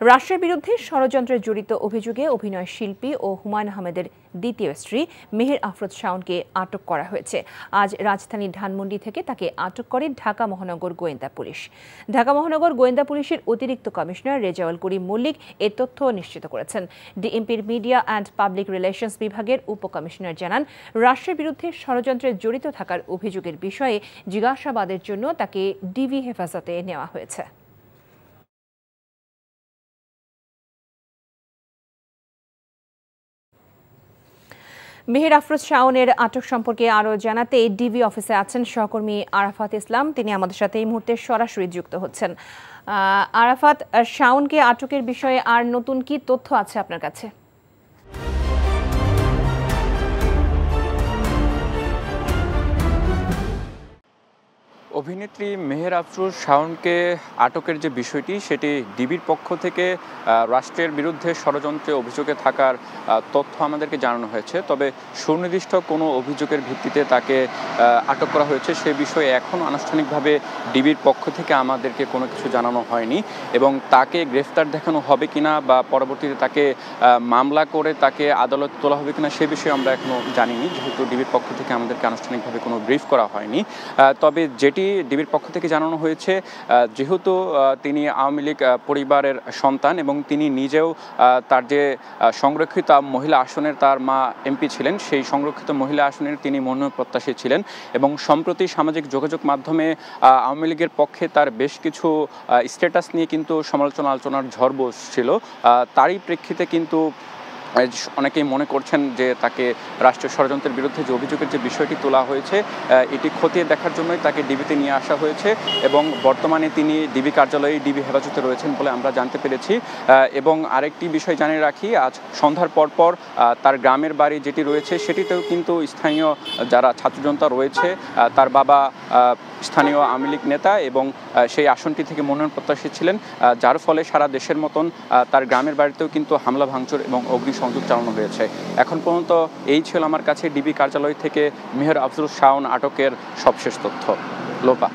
রাষ্ট্রের বিরুদ্ধে ষড়যন্ত্রে জড়িত অভিযোগে অভিনয় শিল্পী ও হুমায়ুন আহমেদের দ্বিতীয় স্ত্রী মেহের আফরোজ শাওনকে আটক করা হয়েছে। আজ রাজধানীর ধানমন্ডি থেকে তাকে আটক করে ঢাকা মহানগর গোয়েন্দা পুলিশ। ঢাকা মহানগর গোয়েন্দা পুলিশের অতিরিক্ত কমিশনার রেজাউল করিম মল্লিক এ তথ্য নিশ্চিত করেছেন। ডিএমপির মিডিয়া অ্যান্ড পাবলিক রিলেশনস বিভাগের উপকমিশনার জানান, রাষ্ট্রের বিরুদ্ধে ষড়যন্ত্রে জড়িত থাকার অভিযোগের বিষয়ে জিজ্ঞাসাবাদের জন্য তাকে ডিবি হেফাজতে নেওয়া হয়েছে। মেহের আফরোজ শাওনের আটক সম্পর্কে আরও জানাতে ডিবি অফিসে আছেন সহকর্মী আরাফাত ইসলাম। তিনি আমাদের সাথে এই মুহূর্তে সরাসরি যুক্ত হচ্ছেন। আরাফাত, শাওনকে আটকের বিষয়ে আর নতুন কি তথ্য আছে আপনার কাছে? অভিনেত্রী মেহের আফরোজ শাওনকে আটকের যে বিষয়টি সেটি ডিবির পক্ষ থেকে রাষ্ট্রের বিরুদ্ধে ষড়যন্ত্রে অভিযোগে থাকার তথ্য আমাদেরকে জানানো হয়েছে। তবে সুনির্দিষ্ট কোনো অভিযোগের ভিত্তিতে তাকে আটক করা হয়েছে সে বিষয়ে এখনও আনুষ্ঠানিকভাবে ডিবির পক্ষ থেকে আমাদেরকে কোনো কিছু জানানো হয়নি এবং তাকে গ্রেফতার দেখানো হবে কিনা বা পরবর্তীতে তাকে মামলা করে তাকে আদালত তোলা হবে কিনা সে বিষয়ে আমরা এখনও জানিনি, যেহেতু ডিবির পক্ষ থেকে আমাদেরকে আনুষ্ঠানিকভাবে কোনো ব্রিফ করা হয়নি। তবে যেটি ডিবির পক্ষ থেকে জানানো হয়েছে, যেহেতু তিনি আওয়ামী লীগ পরিবারের সন্তান এবং তিনি নিজেও তার যে সংরক্ষিত মহিলা আসনের তার মা এমপি ছিলেন, সেই সংরক্ষিত মহিলা আসনের তিনি মনোনয়ন প্রত্যাশী ছিলেন এবং সম্প্রতি সামাজিক যোগাযোগ মাধ্যমে আওয়ামী লীগের পক্ষে তার বেশ কিছু স্ট্যাটাস নিয়ে কিন্তু আলোচনার ঝড় বসছিল। তারই প্রেক্ষিতে কিন্তু অনেকেই মনে করছেন যে তাকে রাষ্ট্রীয় ষড়যন্ত্রের বিরুদ্ধে যে অভিযোগের যে বিষয়টি তোলা হয়েছে এটি খতিয়ে দেখার জন্যই তাকে ডিবিতে নিয়ে আসা হয়েছে এবং বর্তমানে তিনি ডিবি কার্যালয়ে ডিবি হেফাজতে রয়েছেন বলে আমরা জানতে পেরেছি। এবং আরেকটি বিষয় জানিয়ে রাখি, আজ সন্ধ্যার পরপর তার গ্রামের বাড়ি যেটি রয়েছে সেটিতেও কিন্তু স্থানীয় যারা ছাত্র জনতা রয়েছে, তার বাবা স্থানীয় আওয়ামী লীগ নেতা এবং সেই আসনটি থেকে মনোনয়ন প্রত্যাশী ছিলেন, যার ফলে সারা দেশের মতন তার গ্রামের বাড়িতেও কিন্তু হামলা ভাঙচুর এবং অগ্নিসংযোগ চালানো হয়েছে। এখন পর্যন্ত এই ছিল আমার কাছে ডিবি কার্যালয় থেকে মেহের আফরোজ শাওন আটকের সবশেষ তথ্য। লোপা।